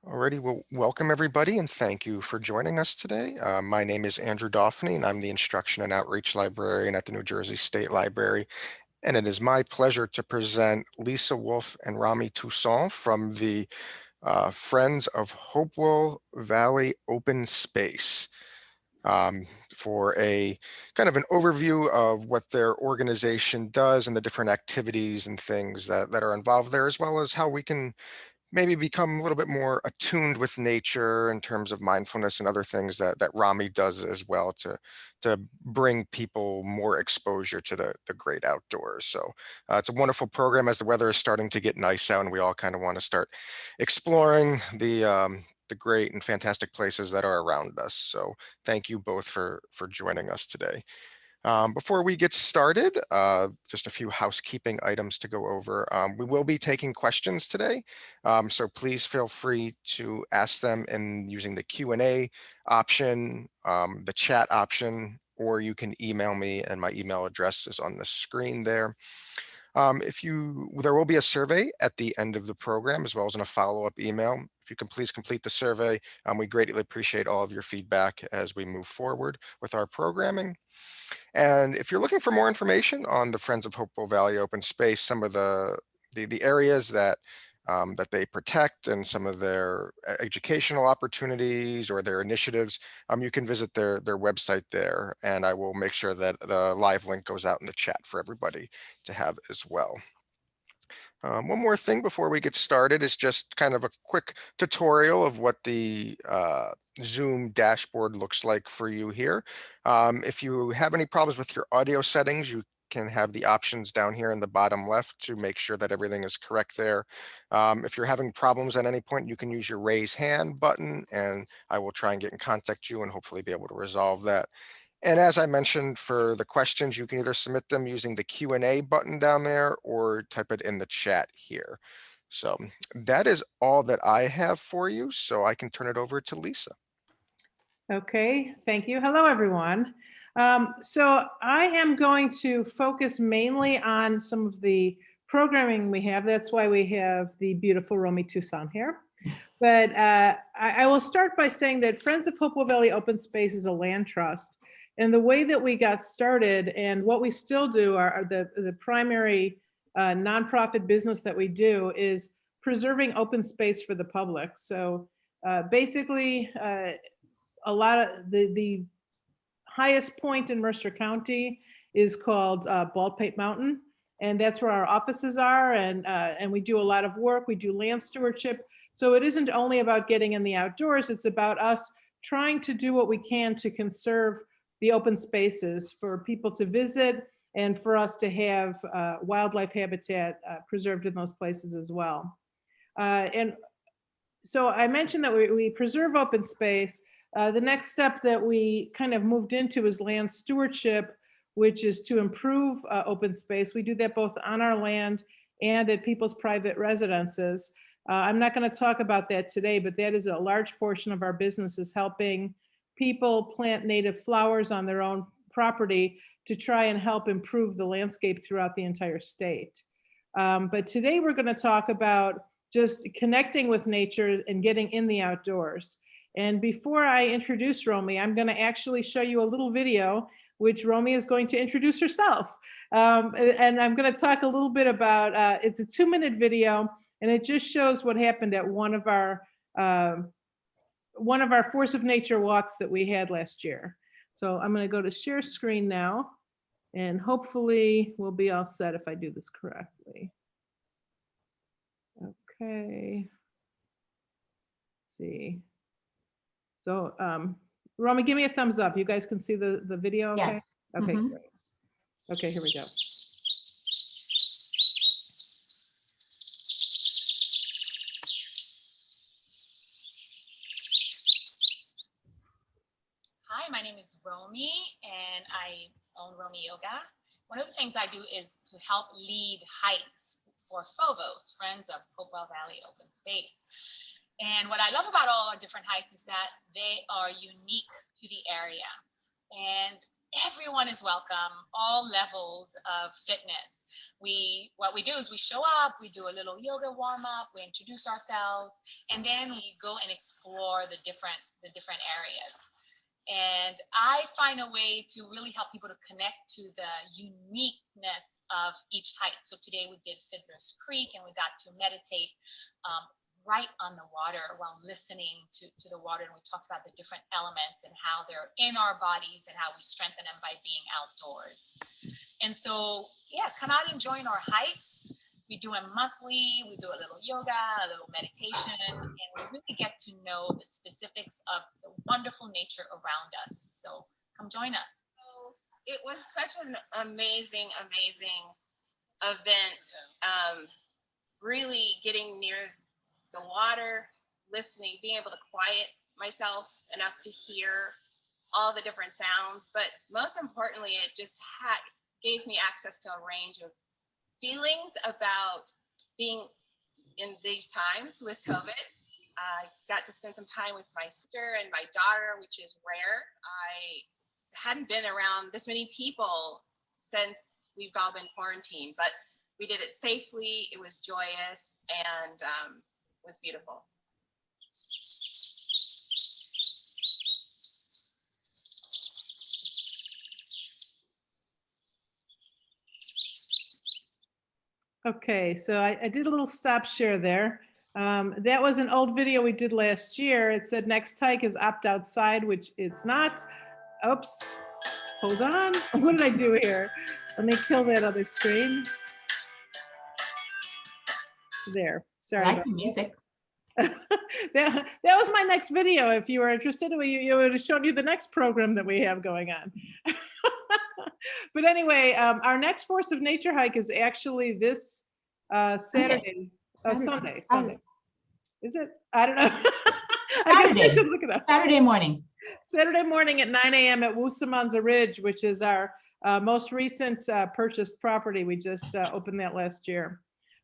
Alrighty, well, welcome everybody and thank you for joining us today. My name is Andrew Dauphney and I'm the Instruction and Outreach Librarian at the New Jersey State Library. And it is my pleasure to present Lisa Wolff and Romy Toussaint from the Friends of Hopewell Valley Open Space for a kind of an overview of what their organization does and the different activities and things that are involved there, as well as how we can maybe become a little bit more attuned with nature in terms of mindfulness and other things that Rami does as well to bring people more exposure to the great outdoors. So it's a wonderful program as the weather is starting to get nice out and we all kind of want to start exploring the great and fantastic places that are around us. So thank you both for joining us today. Before we get started, just a few housekeeping items to go over. We will be taking questions today, so please feel free to ask them in using the Q&A option, the chat option, or you can email me, and my email address is on the screen there. There will be a survey at the end of the program, as well as in a follow-up email. If you can please complete the survey, we greatly appreciate all of your feedback as we move forward with our programming. And if you're looking for more information on the Friends of Hopewell Valley Open Space, some of the areas that they protect and some of their educational opportunities or their initiatives, you can visit their website there, and I will make sure that the live link goes out in the chat for everybody to have as well. One more thing before we get started is just kind of a quick tutorial of what the Zoom dashboard looks like for you here. If you have any problems with your audio settings, you can have the options down here in the bottom left to make sure that everything is correct there. If you're having problems at any point, you can use your raise hand button and I will try and get in contact you and hopefully be able to resolve that. And as I mentioned, for the questions, you can either submit them using the Q&A button down there or type it in the chat here. So that is all that I have for you. So I can turn it over to Lisa. Okay, thank you. Hello, everyone. So I am going to focus mainly on some of the programming we have. That's why we have the beautiful Romy Toussaint here. But I will start by saying that Friends of Hopewell Valley Open Space is a land trust. And the way that we got started and what we still do are the primary nonprofit business that we do is preserving open space for the public. So basically, a lot of the highest point in Mercer County is called Baldpate Mountain, and that's where our offices are. And we do a lot of work. We do land stewardship. So it isn't only about getting in the outdoors. It's about us trying to do what we can to conserve the open spaces for people to visit and for us to have wildlife habitat preserved in those places as well. And so I mentioned that we preserve open space. The next step that we kind of moved into is land stewardship, which is to improve open space. We do that both on our land and at people's private residences. I'm not going to talk about that today, but that is a large portion of our business, is helping people plant native flowers on their own property to try and help improve the landscape throughout the entire state. But today we're going to talk about just connecting with nature and getting in the outdoors. And before I introduce Romy, I'm going to actually show you a little video, which Romy is going to introduce herself. And I'm going to talk a little bit about, it's a 2-minute video, and it just shows what happened at one of our Force of Nature walks that we had last year. So I'm going to go to share screen now, and hopefully we'll be all set if I do this correctly. Okay. Let's see. So, Romy, give me a thumbs up. You guys can see the video, okay? Yes. Okay, great. Okay, here we go. Hi, my name is Romy, and I own Romy Yoga. One of the things I do is to help lead hikes for FOVOS, Friends of Hopewell Valley Open Space. And what I love about all our different hikes is that they are unique to the area. And everyone is welcome, all levels of fitness. what we do is we show up, we do a little yoga warm up, we introduce ourselves, and then we go and explore the different areas. And I find a way to really help people to connect to the uniqueness of each hike. So today we did Fiddler's Creek, and we got to meditate right on the water while listening to the water. And we talked about the different elements and how they're in our bodies and how we strengthen them by being outdoors. And so, yeah, come out and join our hikes. We do them monthly. We do a little yoga, a little meditation, and we really get to know the specifics of the wonderful nature around us. So come join us. So it was such an amazing event. Really getting near the water, listening, being able to quiet myself enough to hear all the different sounds. But most importantly, it just gave me access to a range of feelings about being in these times with COVID. I got to spend some time with my sister and my daughter, which is rare. I hadn't been around this many people since we've all been quarantined, but we did it safely. It was joyous and was beautiful. Okay, so I did a little stop share there. That was an old video we did last year. It said next hike is opt outside, which it's not. Oops, hold on. What did I do here? Let me kill that other screen. There, sorry. I like the music. that was my next video. If you were interested, you would have shown you the next program that we have going on. But anyway, our next Force of Nature hike is actually this Saturday. Oh, Sunday. Is it? I don't know. I guess I should look it up. Saturday morning. Saturday morning at 9 a.m. at Woosamonza Ridge, which is our most recent purchased property. We just opened that last year.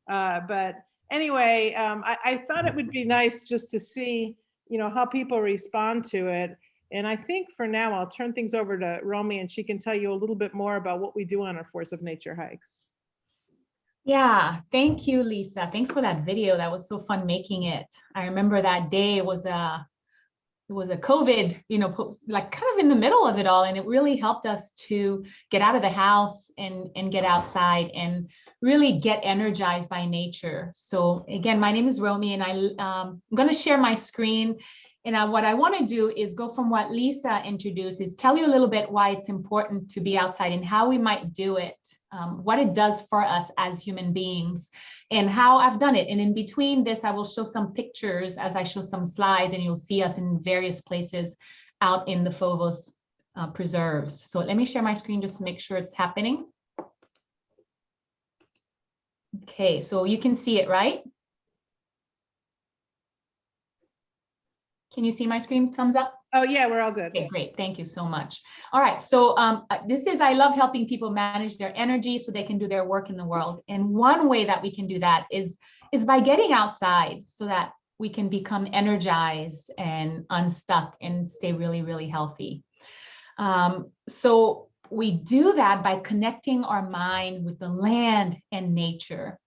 But anyway, I thought it would be nice just to see, how people respond to it. And I think for now, I'll turn things over to Romy and she can tell you a little bit more about what we do on our Force of Nature hikes. Yeah, thank you, Lisa. Thanks for that video. That was so fun making it. I remember that day was a COVID, like kind of in the middle of it all. And it really helped us to get out of the house and get outside and really get energized by nature. So again, my name is Romy and I'm going to share my screen. And what I want to do is go from what Lisa introduced, is tell you a little bit why it's important to be outside and how we might do it, what it does for us as human beings, and how I've done it. And in between this, I will show some pictures as I show some slides, and you'll see us in various places out in the Phobos preserves. So let me share my screen just to make sure it's happening. Okay, so you can see it, right? Can you see my screen? Thumbs up? Oh yeah, we're all good. Okay, great. Thank you so much. All right. So I love helping people manage their energy so they can do their work in the world. And one way that we can do that is by getting outside so that we can become energized and unstuck and stay really, really healthy. So we do that by connecting our mind with the land and nature.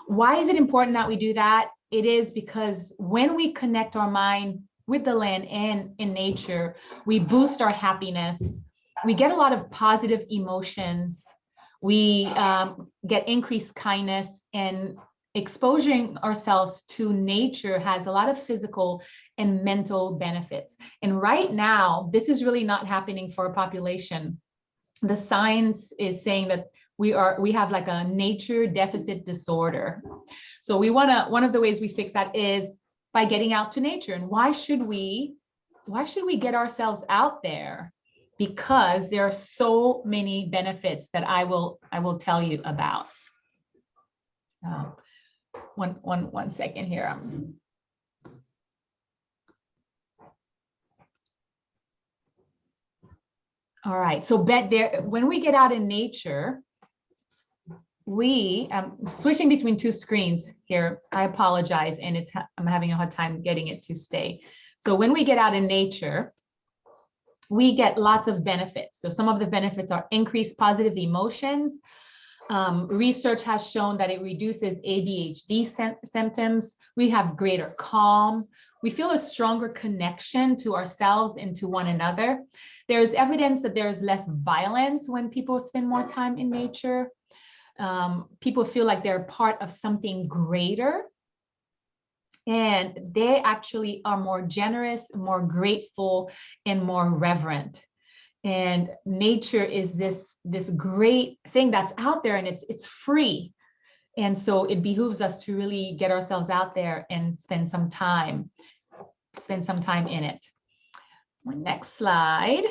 Why is it important that we do that? It is because when we connect our mind with the land and in nature, we boost our happiness. We get a lot of positive emotions. We get increased kindness, and exposing ourselves to nature has a lot of physical and mental benefits. And right now, this is really not happening for a population. The science is saying that we have like a nature deficit disorder. So one of the ways we fix that is by getting out to nature. And why should we get ourselves out there? Because there are so many benefits that I will tell you about. One second here. All right, so when we get out in nature, switching between two screens here. I apologize, and I'm having a hard time getting it to stay. So when we get out in nature, we get lots of benefits. So some of the benefits are increased positive emotions, Research has shown that it reduces ADHD symptoms. We have greater calm. We feel a stronger connection to ourselves and to one another. There's evidence that there's less violence when people spend more time in nature. People feel like they're part of something greater. And they actually are more generous, more grateful, and more reverent. And nature is this great thing that's out there, and it's free. And so it behooves us to really get ourselves out there and spend some time in it. Next slide.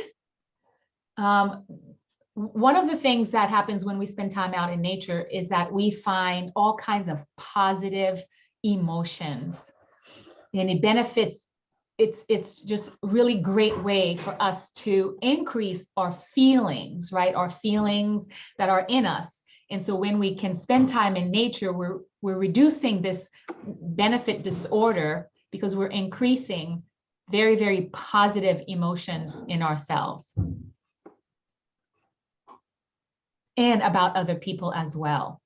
One of the things that happens when we spend time out in nature is that we find all kinds of positive emotions, and it benefits. It's just really great way for us to increase our feelings, right? Our feelings that are in us. And so when we can spend time in nature, we're reducing this benefit disorder because we're increasing very, very positive emotions in ourselves and about other people as well.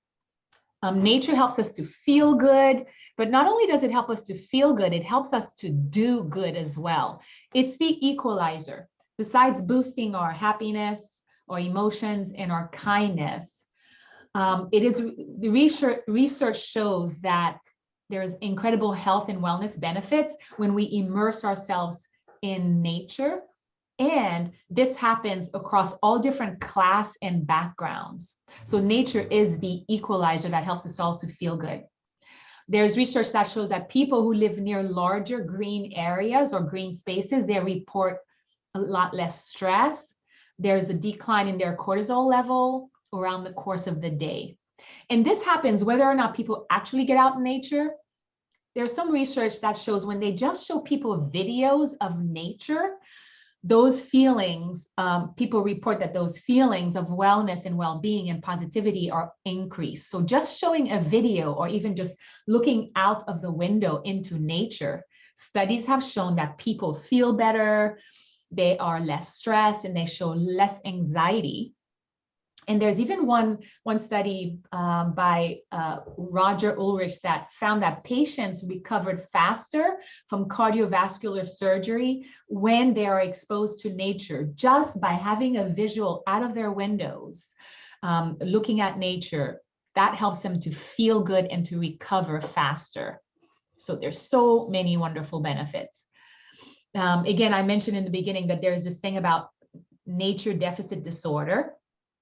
Nature helps us to feel good, but not only does it help us to feel good, it helps us to do good as well. It's the equalizer. Besides boosting our happiness, our emotions, and our kindness, the research shows that there's incredible health and wellness benefits when we immerse ourselves in nature. And this happens across all different class and backgrounds. So nature is the equalizer that helps us all to feel good. There's research that shows that people who live near larger green areas or green spaces, they report a lot less stress. There's a decline in their cortisol level around the course of the day. And this happens whether or not people actually get out in nature. There's some research that shows when they just show people videos of nature, those feelings, people report that those feelings of wellness and well-being and positivity are increased. So just showing a video or even just looking out of the window into nature, studies have shown that people feel better, they are less stressed, and they show less anxiety. And there's even one study by Roger Ulrich that found that patients recovered faster from cardiovascular surgery when they are exposed to nature, just by having a visual out of their windows, looking at nature. That helps them to feel good and to recover faster. So there's so many wonderful benefits. Again, I mentioned in the beginning that there's this thing about nature deficit disorder.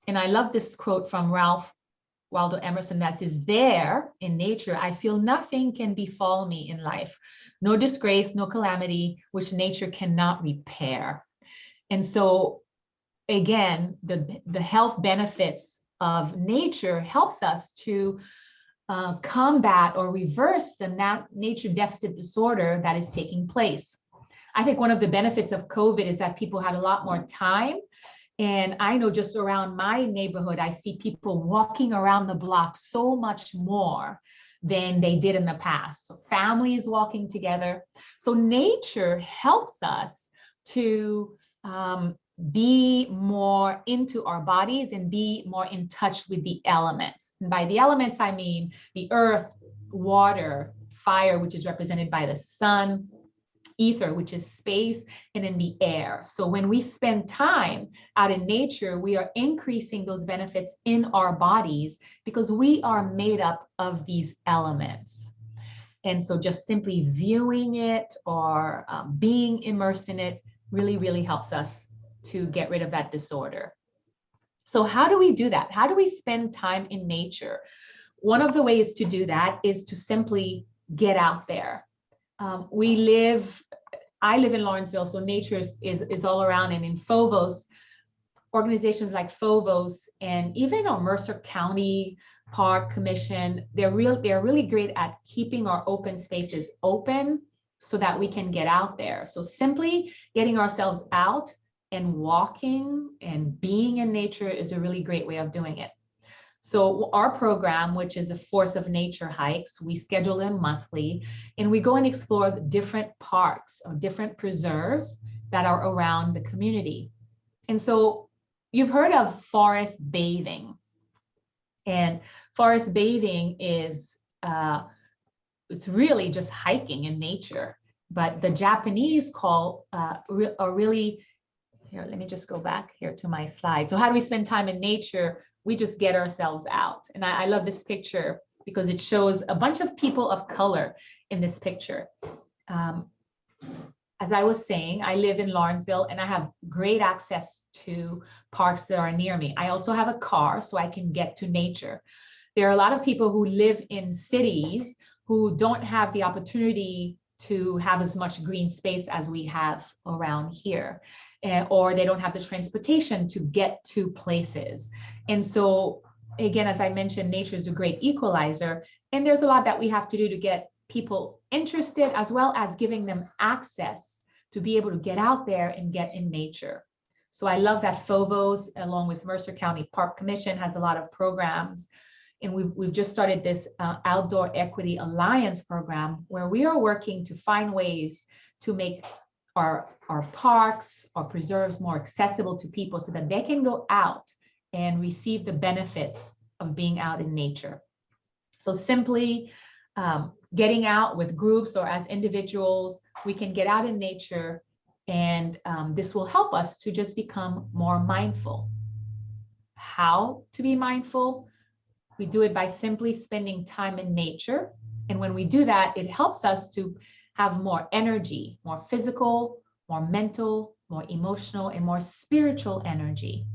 And I love this quote from Ralph Waldo Emerson that says, "There in nature, I feel nothing can befall me in life, no disgrace, no calamity, which nature cannot repair." And so again, the health benefits of nature helps us to combat or reverse the nature deficit disorder that is taking place. I think one of the benefits of COVID is that people had a lot more time. And I know just around my neighborhood, I see people walking around the block so much more than they did in the past. So families walking together. So nature helps us to be more into our bodies and be more in touch with the elements. And by the elements, I mean the earth, water, fire, which is represented by the sun, ether, which is space, and in the air. So when we spend time out in nature, we are increasing those benefits in our bodies because we are made up of these elements. And so just simply viewing it or being immersed in it really, really helps us to get rid of that disorder. So how do we do that? How do we spend time in nature? One of the ways to do that is to simply get out there. I live in Lawrenceville, so nature is all around, and in Phobos, organizations like Phobos and even our Mercer County Park Commission, they're really great at keeping our open spaces open so that we can get out there. So simply getting ourselves out and walking and being in nature is a really great way of doing it. So our program, which is a Force of Nature hikes, we schedule them monthly, and we go and explore the different parks or different preserves that are around the community. And so you've heard of forest bathing. And forest bathing is, it's really just hiking in nature. But the Japanese call are really, here, let me just go back here to my slide. So how do we spend time in nature? We just get ourselves out. And I love this picture because it shows a bunch of people of color in this picture. As I was saying, I live in Lawrenceville and I have great access to parks that are near me. I also have a car so I can get to nature. There are a lot of people who live in cities who don't have the opportunity to have as much green space as we have around here, or they don't have the transportation to get to places. And so, again, as I mentioned, nature is a great equalizer, and there's a lot that we have to do to get people interested, as well as giving them access to be able to get out there and get in nature. So I love that FOVOS, along with Mercer County Park Commission, has a lot of programs. And we've just started this Outdoor Equity Alliance program where we are working to find ways to make our parks, our preserves more accessible to people so that they can go out and receive the benefits of being out in nature. So simply getting out with groups or as individuals, we can get out in nature, and this will help us to just become more mindful. How to be mindful? We do it by simply spending time in nature. And when we do that, it helps us to have more energy, more physical, more mental, more emotional, and more spiritual energy.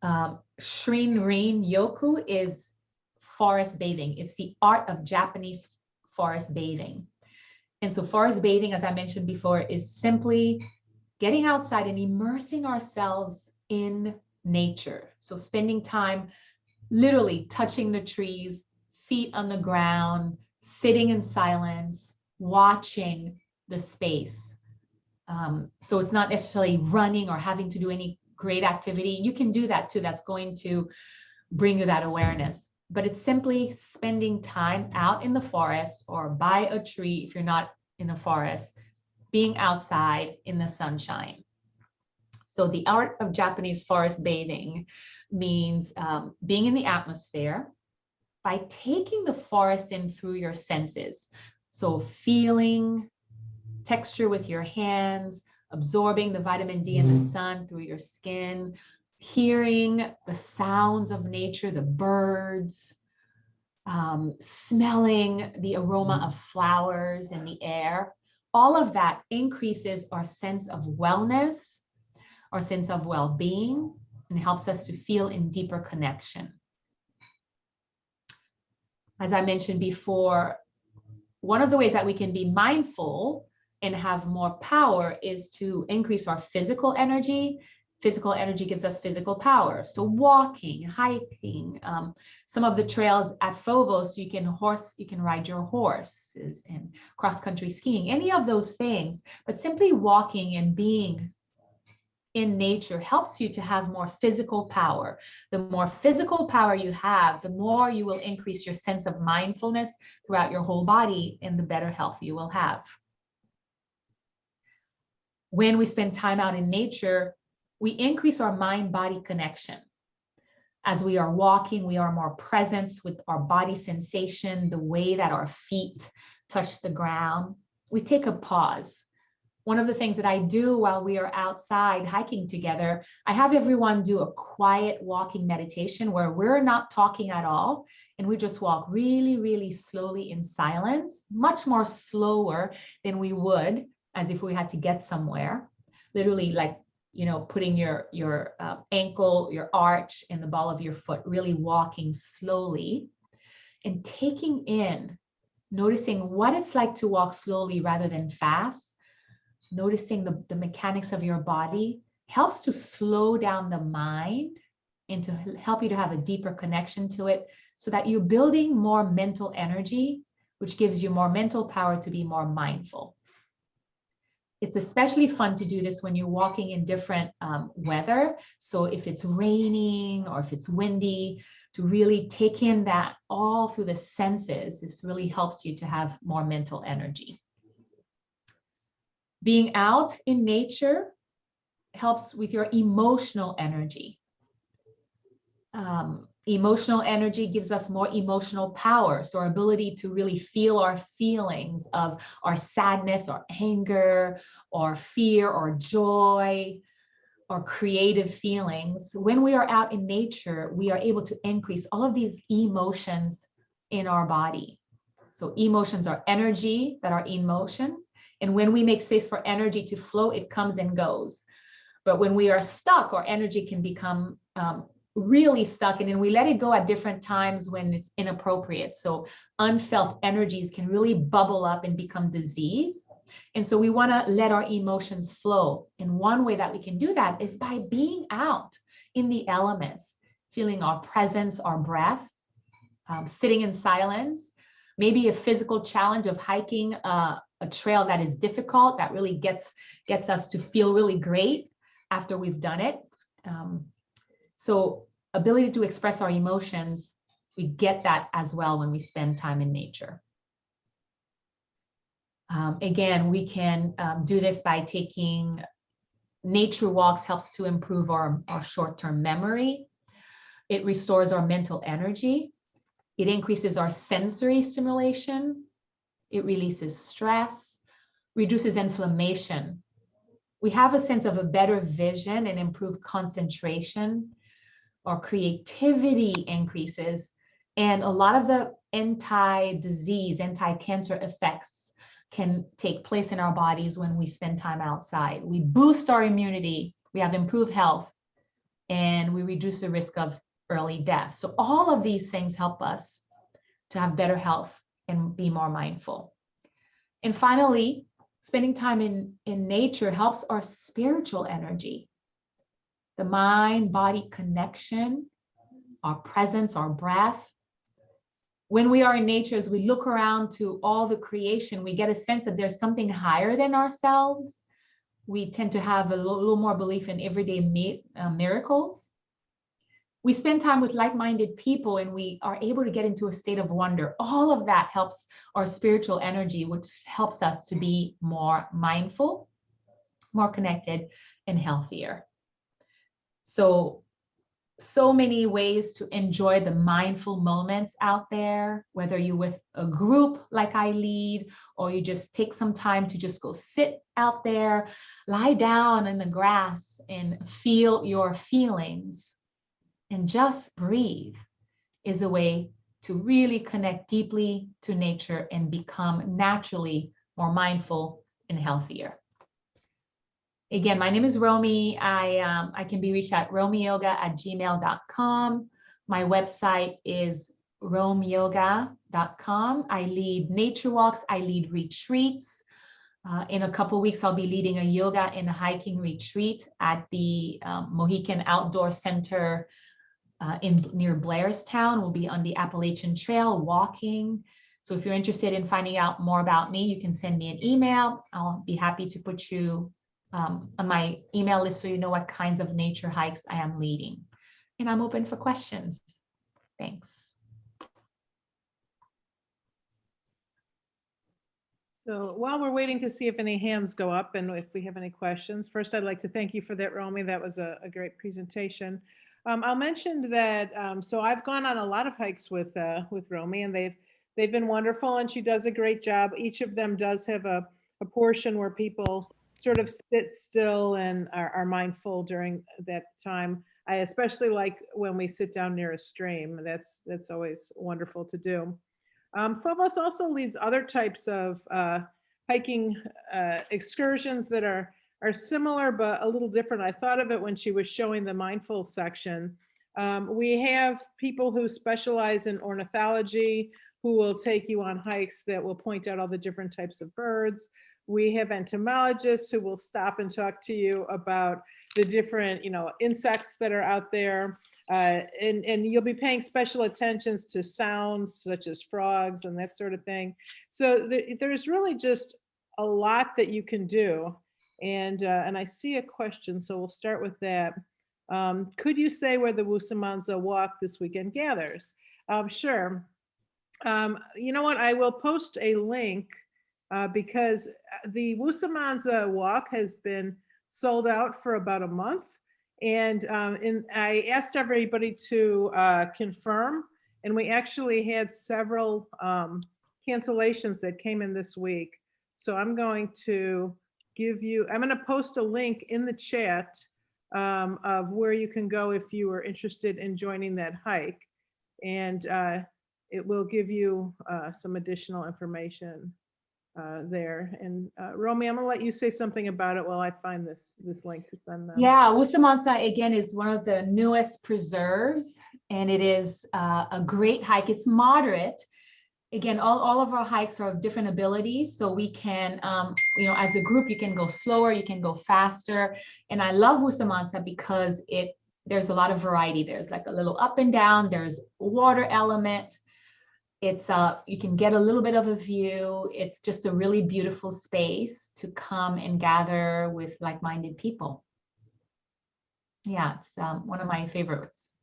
Shinrin Yoku is forest bathing. It's the art of Japanese forest bathing. And so forest bathing, as I mentioned before, is simply getting outside and immersing ourselves in nature. So spending time literally touching the trees, feet on the ground, sitting in silence, watching the space. So it's not necessarily running or having to do any great activity. You can do that too. That's going to bring you that awareness. But it's simply spending time out in the forest or by a tree if you're not in the forest, being outside in the sunshine. So the art of Japanese forest bathing means being in the atmosphere by taking the forest in through your senses. So feeling texture with your hands, absorbing the vitamin D in the sun through your skin, hearing the sounds of nature, the birds, smelling the aroma of flowers in the air. All of that increases our sense of wellness, our sense of well-being, and helps us to feel in deeper connection. As I mentioned before, one of the ways that we can be mindful and have more power is to increase our physical energy. Physical energy gives us physical power. So walking, hiking, some of the trails at FOVOS, you can ride your horses, and cross-country skiing, any of those things. But simply walking and being in nature helps you to have more physical power. The more physical power you have, the more you will increase your sense of mindfulness throughout your whole body, and the better health you will have. When we spend time out in nature, we increase our mind-body connection. As we are walking, we are more present with our body sensation, the way that our feet touch the ground. We take a pause. One of the things that I do while we are outside hiking together, I have everyone do a quiet walking meditation where we're not talking at all, and we just walk really, really slowly in silence, much more slower than we would as if we had to get somewhere. Literally, like, you know, putting your ankle, your arch in the ball of your foot, really walking slowly and taking in, noticing what it's like to walk slowly rather than fast. Noticing the mechanics of your body helps to slow down the mind and to help you to have a deeper connection to it, so that you're building more mental energy, which gives you more mental power to be more mindful. It's especially fun to do this when you're walking in different weather. So if it's raining or if it's windy, to really take in that all through the senses, this really helps you to have more mental energy. Being out in nature helps with your emotional energy. Emotional energy gives us more emotional power. So our ability to really feel our feelings of our sadness or anger or fear or joy or creative feelings. When we are out in nature, we are able to increase all of these emotions in our body. So emotions are energy that are in motion. And when we make space for energy to flow, it comes and goes. But when we are stuck, our energy can become really stuck, and then we let it go at different times when it's inappropriate. So unfelt energies can really bubble up and become disease. And so we want to let our emotions flow. And one way that we can do that is by being out in the elements, feeling our presence, our breath, sitting in silence, maybe a physical challenge of hiking a trail that is difficult, that really gets us to feel really great after we've done it. So ability to express our emotions, we get that as well when we spend time in nature. Again, we can do this by taking nature walks, helps to improve our short-term memory. It restores our mental energy. It increases our sensory stimulation. It releases stress, reduces inflammation. We have a sense of a better vision and improved concentration. Our creativity increases, and a lot of the anti-disease, anti-cancer effects can take place in our bodies when we spend time outside. We boost our immunity, we have improved health, and we reduce the risk of early death. So all of these things help us to have better health and be more mindful. And finally, spending time in nature helps our spiritual energy. The mind-body connection, our presence, our breath. When we are in nature, as we look around to all the creation, we get a sense that there's something higher than ourselves. We tend to have a little more belief in everyday miracles. We spend time with like-minded people and we are able to get into a state of wonder. All of that helps our spiritual energy, which helps us to be more mindful, more connected, and healthier. So many ways to enjoy the mindful moments out there, whether you're with a group like I lead, or you just take some time to just go sit out there, lie down in the grass and feel your feelings and just breathe, is a way to really connect deeply to nature and become naturally more mindful and healthier. Again, my name is Romy. I can be reached at romyoga@gmail.com. My website is romyoga.com. I lead nature walks. I lead retreats. In a couple of weeks, I'll be leading a yoga and a hiking retreat at the Mohican Outdoor Center near Blairstown. We'll be on the Appalachian Trail walking. So if you're interested in finding out more about me, you can send me an email. I'll be happy to put you on my email list so you know what kinds of nature hikes I am leading. And I'm open for questions. Thanks. So while we're waiting to see if any hands go up and if we have any questions, first I'd like to thank you for that, Romy. That was a great presentation. I'll mention that, so I've gone on a lot of hikes with Romy, and they've been wonderful, and she does a great job. Each of them does have a portion where people sort of sit still and are mindful during that time. I especially like when we sit down near a stream. That's always wonderful to do. Phobos also leads other types of hiking excursions that are similar but a little different. I thought of it when she was showing the mindful section. We have people who specialize in ornithology who will take you on hikes that will point out all the different types of birds. We have entomologists who will stop and talk to you about the different, insects that are out there. And you'll be paying special attentions to sounds such as frogs and that sort of thing. So there's really just a lot that you can do. And I see a question, so we'll start with that. Could you say where the Wusamanza walk this weekend gathers? Sure. You know what? I will post a link because the Wusamanza walk has been sold out for about a month. And I asked everybody to confirm, and we actually had several cancellations that came in this week. So I'm going to I'm going to post a link in the chat of where you can go if you are interested in joining that hike. And it will give you some additional information there. And Romy, I'm gonna let you say something about it while I find this link to send them. Yeah, Wolff and Romy Toussaint, again, is one of the newest preserves, and it is a great hike. It's moderate. Again, all of our hikes are of different abilities, so we can, as a group, you can go slower, you can go faster. And I love Wolff and Romy Toussaint because there's a lot of variety. There's like a little up and down, there's water element. It's you can get a little bit of a view. It's just a really beautiful space to come and gather with like-minded people. Yeah, it's one of my favorites.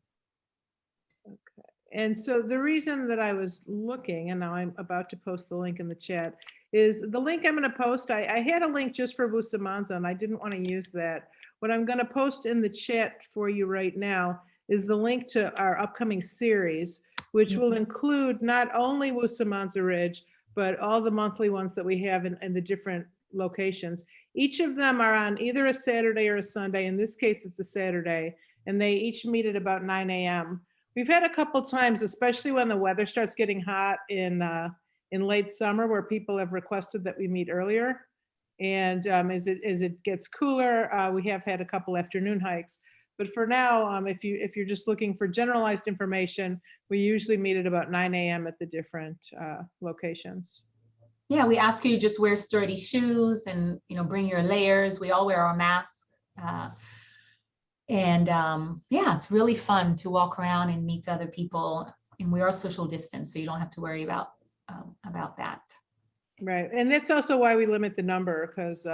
Okay. And so the reason that I was looking, and now I'm about to post the link in the chat, is the link I'm going to post. I had a link just for Wolff and Romy Toussaint, and I didn't want to use that. What I'm going to post in the chat for you right now is the link to our upcoming series, which will include not only Wolff and Romy Toussaint Ridge, but all the monthly ones that we have in the different locations. Each of them are on either a Saturday or a Sunday. In this case, it's a Saturday, and they each meet at about 9 a.m. We've had a couple times, especially when the weather starts getting hot in late summer, where people have requested that we meet earlier. And as it gets cooler, we have had a couple afternoon hikes. But for now, if you're just looking for generalized information, we usually meet at about 9 a.m. at the different locations. Yeah, we ask you to just wear sturdy shoes and bring your layers. We all wear our masks. Yeah, it's really fun to walk around and meet other people. And we are social distance, so you don't have to worry about that. Right, and that's also why we limit the number, because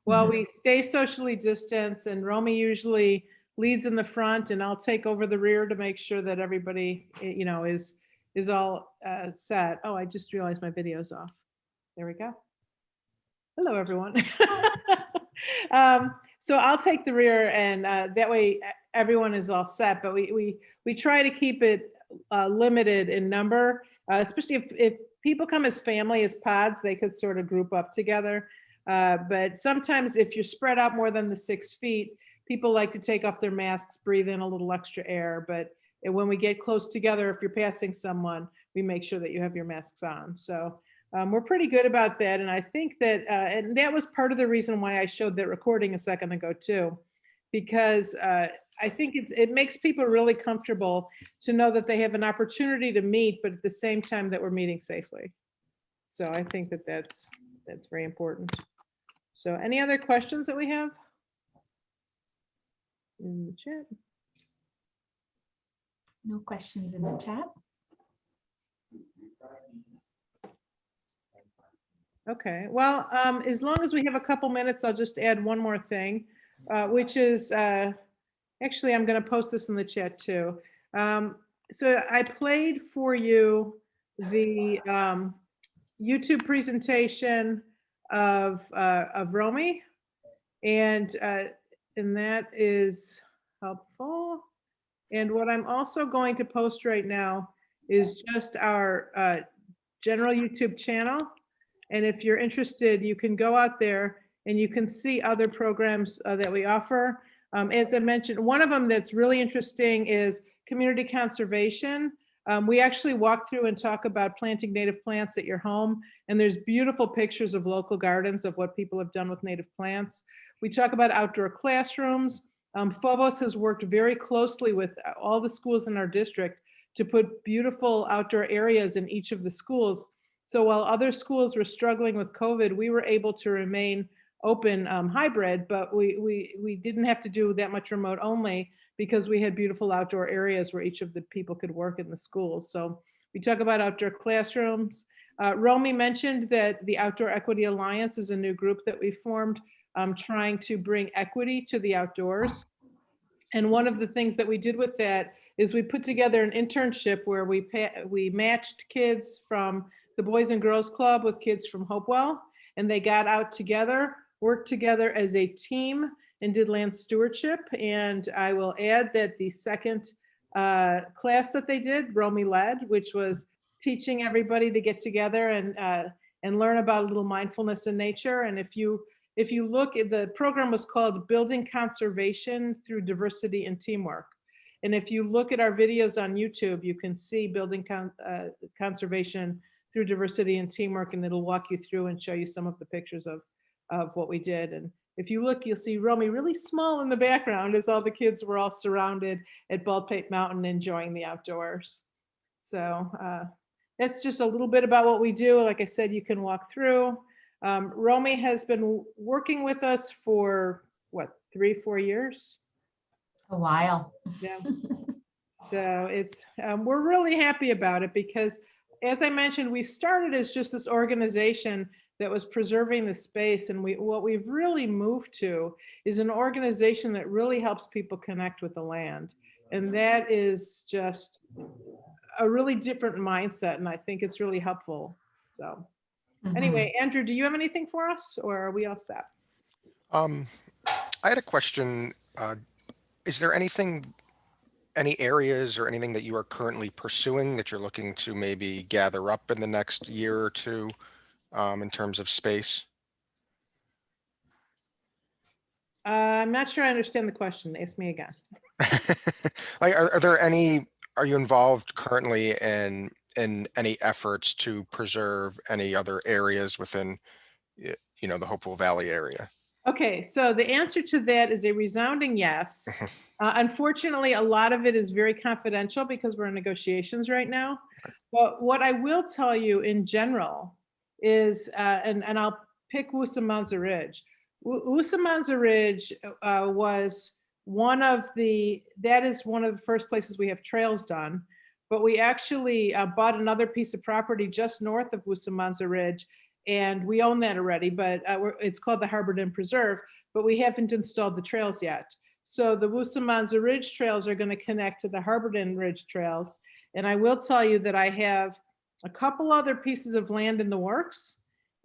while we stay socially distanced, and Romy usually leads in the front, and I'll take over the rear to make sure that everybody, is all set. Oh, I just realized my video's off. There we go. Hello, everyone. So I'll take the rear, and that way everyone is all set. But we try to keep it limited in number, especially if people come as family, as pods, they could sort of group up together. But sometimes if you're spread out more than the 6 feet, people like to take off their masks, breathe in a little extra air. But when we get close together, if you're passing someone, we make sure that you have your masks on. So we're pretty good about that. And I think that, and that was part of the reason why I showed that recording a second ago too, because I think it makes people really comfortable to know that they have an opportunity to meet, but at the same time that we're meeting safely. So I think that that's very important. So any other questions that we have in the chat? No questions in the chat. Okay, well, as long as we have a couple minutes, I'll just add one more thing, which is, actually, I'm going to post this in the chat too. So I played for you the YouTube presentation of Romy, and that is helpful. And what I'm also going to post right now is just our general YouTube channel. And if you're interested, you can go out there and you can see other programs that we offer. As I mentioned, one of them that's really interesting is community conservation. We actually walk through and talk about planting native plants at your home. And there's beautiful pictures of local gardens of what people have done with native plants. We talk about outdoor classrooms. Phobos has worked very closely with all the schools in our district to put beautiful outdoor areas in each of the schools. So while other schools were struggling with COVID, we were able to remain open hybrid, but we didn't have to do that much remote only because we had beautiful outdoor areas where each of the people could work in the schools. So we talk about outdoor classrooms. Romy mentioned that the Outdoor Equity Alliance is a new group that we formed trying to bring equity to the outdoors. And one of the things that we did with that is we put together an internship where we matched kids from the Boys and Girls Club with kids from Hopewell, and they got out together, worked together as a team, and did land stewardship. And I will add that the second class that they did, Romy led, which was teaching everybody to get together and learn about a little mindfulness in nature. And if you look at the program was called Building Conservation Through Diversity and Teamwork. And if you look at our videos on YouTube, you can see building conservation through diversity and teamwork, and it'll walk you through and show you some of the pictures of what we did. And if you look, you'll see Romy really small in the background as all the kids were all surrounded at Baldpate Mountain enjoying the outdoors. So that's just a little bit about what we do. Like I said, you can walk through. Romy has been working with us for what, 3-4 years? A while. Yeah. So it's we're really happy about it because, as I mentioned, we started as just this organization that was preserving the space, and what we've really moved to is an organization that really helps people connect with the land, and that is just a really different mindset, and I think it's really helpful. So anyway, Andrew, do you have anything for us, or are we all set? I had a question. Is there any areas or anything that you are currently pursuing that you're looking to maybe gather up in the next year or two in terms of space? I'm not sure I understand the question. Ask me again. Like, are you involved currently in any efforts to preserve any other areas within, the Hopewell Valley area? Okay, so the answer to that is a resounding yes. Unfortunately, a lot of it is very confidential because we're in negotiations right now. But what I will tell you in general is, and I'll pick Woosamanza Ridge. Woosamanza Ridge was one of the first places we have trails done. But we actually bought another piece of property just north of Woosamanza Ridge, and we own that already, but it's called the Harborden Preserve, but we haven't installed the trails yet. So the Woosamanza Ridge trails are going to connect to the Harborden Ridge trails. And I will tell you that I have a couple other pieces of land in the works,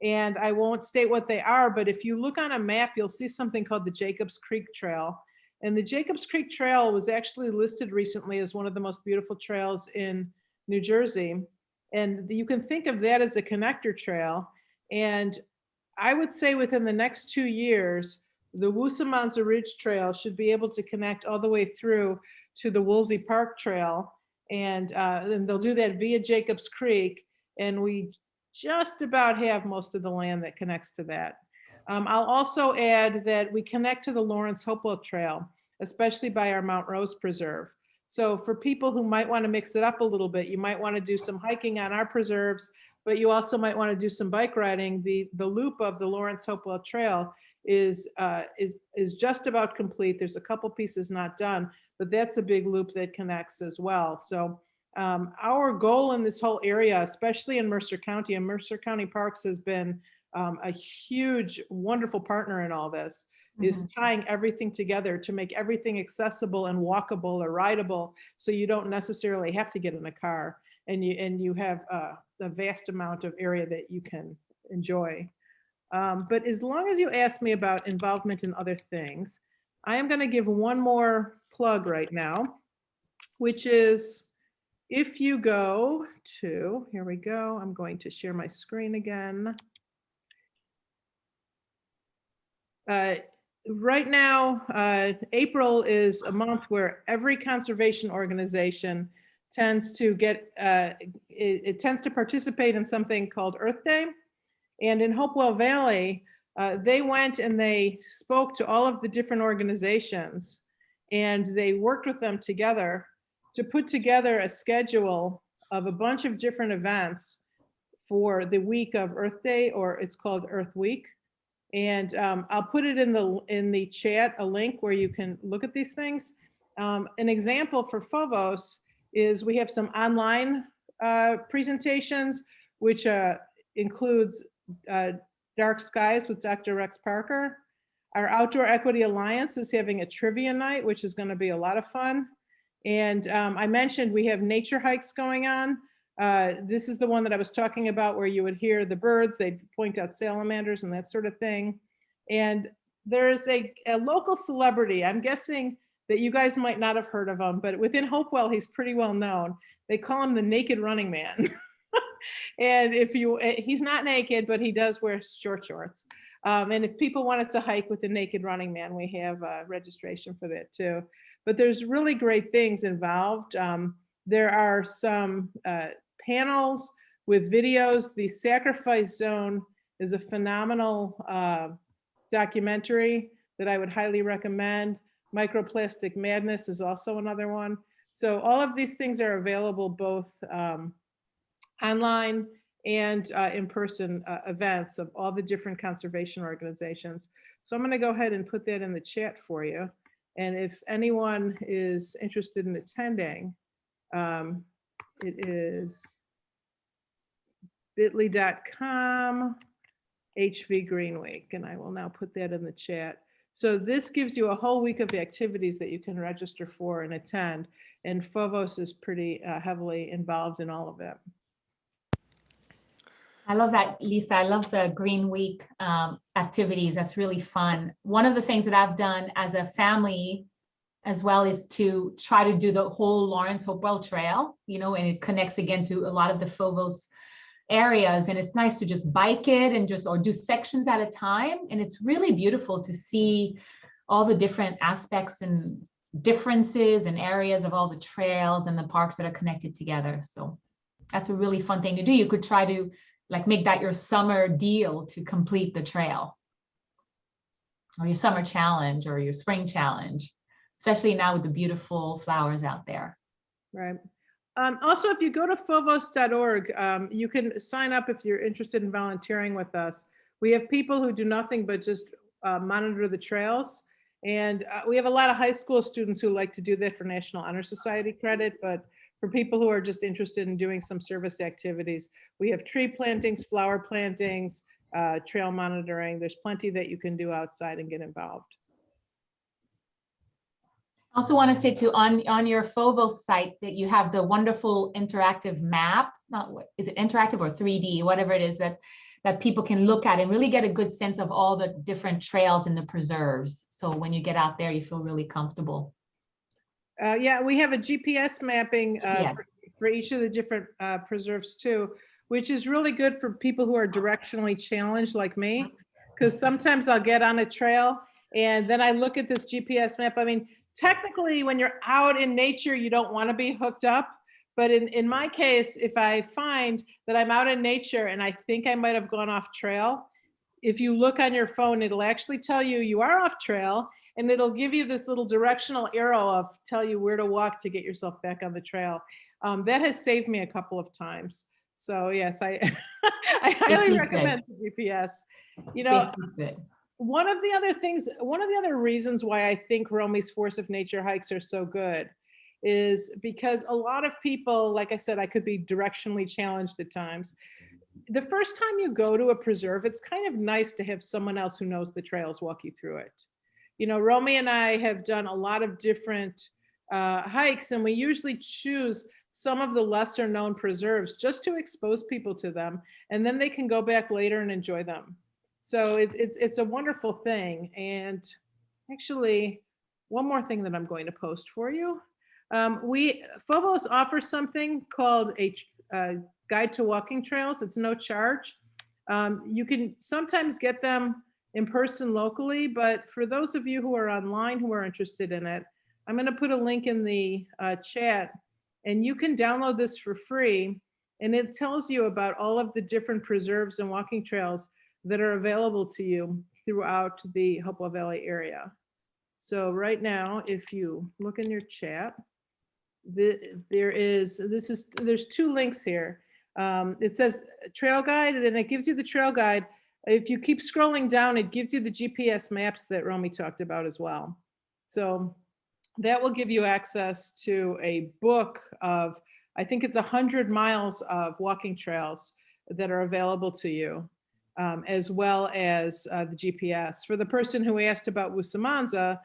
and I won't state what they are, but if you look on a map, you'll see something called the Jacobs Creek Trail. And the Jacobs Creek Trail was actually listed recently as one of the most beautiful trails in New Jersey. And you can think of that as a connector trail. And I would say within the next 2 years, the Woosamanza Ridge Trail should be able to connect all the way through to the Woolsey Park Trail. And they'll do that via Jacobs Creek. And we just about have most of the land that connects to that. I'll also add that we connect to the Lawrence Hopewell Trail, especially by our Mount Rose Preserve. So for people who might want to mix it up a little bit, you might want to do some hiking on our preserves, but you also might want to do some bike riding. The loop of the Lawrence Hopewell Trail is just about complete. There's a couple pieces not done, but that's a big loop that connects as well. So our goal in this whole area, especially in Mercer County, and Mercer County Parks has been a huge, wonderful partner in all this, is tying everything together to make everything accessible and walkable or rideable, so you don't necessarily have to get in a car, and you have a vast amount of area that you can enjoy. But as long as you ask me about involvement in other things, I am going to give one more plug right now, which is if you go to, here we go, I'm going to share my screen again. Right now, April is a month where every conservation organization tends to get, it tends to participate in something called Earth Day. And in Hopewell Valley, they went and they spoke to all of the different organizations, and they worked with them together to put together a schedule of a bunch of different events for the week of Earth Day, or it's called Earth Week. And I'll put it in the chat, a link where you can look at these things. An example for Phobos is we have some online presentations, which includes Dark Skies with Dr. Rex Parker. Our Outdoor Equity Alliance is having a trivia night, which is going to be a lot of fun. And I mentioned we have nature hikes going on. This is the one that I was talking about where you would hear the birds, they'd point out salamanders and that sort of thing. And there's a local celebrity. I'm guessing that you guys might not have heard of him, but within Hopewell, he's pretty well known. They call him the Naked Running Man. And he's not naked, but he does wear short shorts. And if people wanted to hike with the Naked Running Man, we have registration for that too. But there's really great things involved. There are some panels with videos. The Sacrifice Zone is a phenomenal documentary that I would highly recommend. Microplastic Madness is also another one. So all of these things are available both online and in-person events of all the different conservation organizations. So I'm going to go ahead and put that in the chat for you. And if anyone is interested in attending, it is bit.ly.com HV Green Week. And I will now put that in the chat. So this gives you a whole week of activities that you can register for and attend. And Phobos is pretty heavily involved in all of it. I love that, Lisa. I love the Green Week activities. That's really fun. One of the things that I've done as a family as well is to try to do the whole Lawrence Hopewell Trail, you know, and it connects again to a lot of the Phobos areas. And it's nice to just bike it and or do sections at a time. And it's really beautiful to see all the different aspects and differences and areas of all the trails and the parks that are connected together. So that's a really fun thing to do. You could try to like make that your summer deal to complete the trail, or your summer challenge or your spring challenge, especially now with the beautiful flowers out there. Right. Also, if you go to phobos.org, you can sign up if you're interested in volunteering with us. We have people who do nothing but just monitor the trails. And we have a lot of high school students who like to do that for National Honor Society credit, but for people who are just interested in doing some service activities, we have tree plantings, flower plantings, trail monitoring. There's plenty that you can do outside and get involved. I also want to say too, on your Phobos site that you have the wonderful interactive map, is it interactive or 3D, whatever it is that people can look at and really get a good sense of all the different trails in the preserves. So when you get out there, you feel really comfortable. Yeah, we have a GPS mapping Yes. for each of the different preserves too, which is really good for people who are directionally challenged like me, because sometimes I'll get on a trail and then I look at this GPS map. I mean, technically when you're out in nature, you don't want to be hooked up. But in my case, if I find that I'm out in nature and I think I might have gone off trail, if you look on your phone, it'll actually tell you you are off trail, and it'll give you this little directional arrow of tell you where to walk to get yourself back on the trail. That has saved me a couple of times. So yes, I highly recommend the GPS. You know, one of the other reasons why I think Romy's Force of Nature hikes are so good is because a lot of people, like I said, I could be directionally challenged at times. The first time you go to a preserve, it's kind of nice to have someone else who knows the trails walk you through it. You know, Romy and I have done a lot of different hikes, and we usually choose some of the lesser known preserves just to expose people to them, and then they can go back later and enjoy them. So it's a wonderful thing. And actually, one more thing that I'm going to post for you. Phobos offers something called a guide to walking trails. It's no charge. You can sometimes get them in person locally, but for those of you who are online who are interested in it, I'm going to put a link in the chat, and you can download this for free. And it tells you about all of the different preserves and walking trails that are available to you throughout the Hopewell Valley area. So right now, if you look in your chat, there's two links here. It says trail guide, and then it gives you the trail guide. If you keep scrolling down, it gives you the GPS maps that Romy talked about as well. So that will give you access to a book of, I think it's 100 miles of walking trails that are available to you, as well as the GPS. For the person who asked about Wusamanza,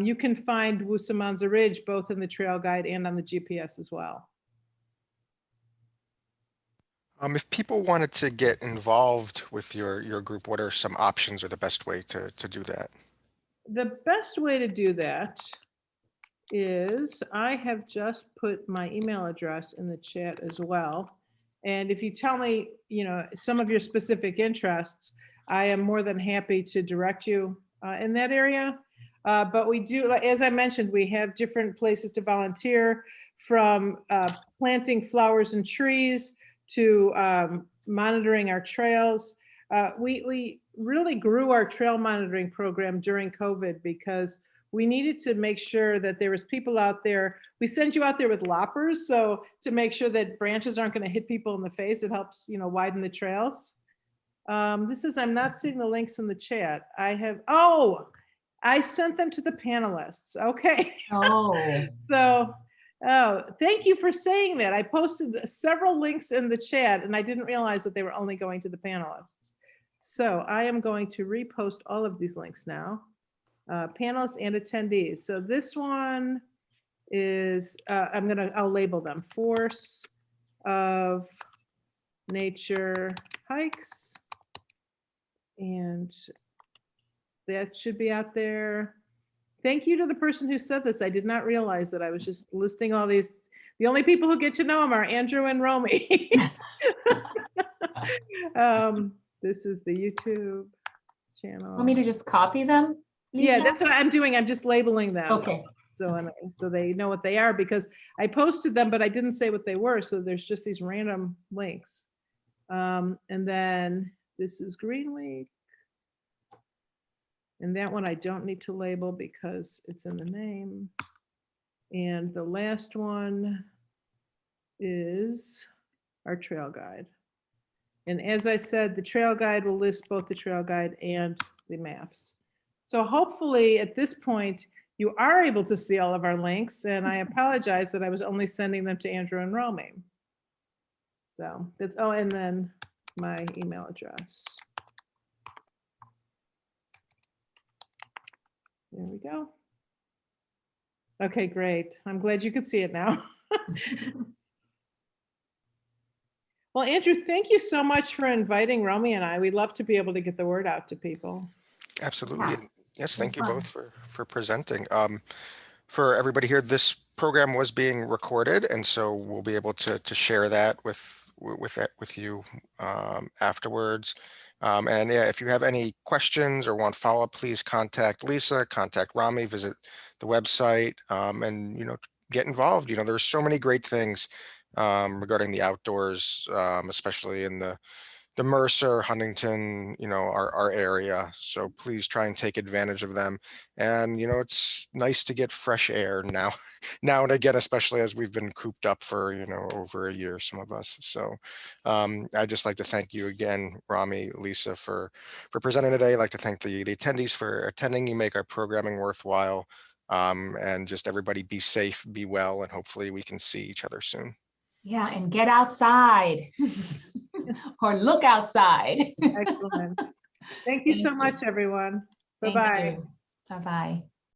you can find Wusamanza Ridge both in the trail guide and on the GPS as well. If people wanted to get involved with your group, what are some options or the best way to do that? The best way to do that is I have just put my email address in the chat as well. And if you tell me, some of your specific interests, I am more than happy to direct you in that area. But we do, as I mentioned, we have different places to volunteer, from planting flowers and trees to monitoring our trails. We really grew our trail monitoring program during COVID because we needed to make sure that there was people out there. We send you out there with loppers, so to make sure that branches aren't going to hit people in the face, it helps, widen the trails. I'm not seeing the links in the chat. I sent them to the panelists. Okay. Oh, So, thank you for saying that. I posted several links in the chat and I didn't realize that they were only going to the panelists. So I am going to repost all of these links now. Panelists and attendees. So this one is, I'll label them: Force of Nature hikes. And that should be out there. Thank you to the person who said this. I did not realize that I was just listing all these. The only people who get to know them are Andrew and Romy. This is the YouTube channel. want me to just copy them? Yeah, Lisa? that's what I'm doing. I'm just labeling them. Okay. So they know what they are, because I posted them, but I didn't say what they were. So there's just these random links. And then this is Green Week. And that one I don't need to label because it's in the name. And the last one is our trail guide. And as I said, the trail guide will list both the trail guide and the maps. So hopefully at this point, you are able to see all of our links. And I apologize that I was only sending them to Andrew and Romy. So that's, and then my email address. There we go. Okay, great. I'm glad you could see it now. Well, Andrew, thank you so much for inviting Romy and I. We'd love to be able to get the word out to people. Absolutely. Yeah. Yes, thank you fun. both for presenting. For everybody here, this program was being recorded, and so we'll be able to share that with you afterwards. And yeah, if you have any questions or want follow-up, please contact Lisa, contact Romy, visit the website, and get involved. There's so many great things regarding the outdoors, especially in the Mercer, Huntington, our area. So please try and take advantage of them. And, it's nice to get fresh air now and again, especially as we've been cooped up for, over a year, some of us. So I'd just like to thank you again, Romy, Lisa, for presenting today. I'd like to thank the attendees for attending. You make our programming worthwhile. And just everybody be safe, be well, and hopefully we can see each other soon. Yeah, and get outside or look outside. Excellent. Thank you so much, everyone. Bye-bye. Bye-bye.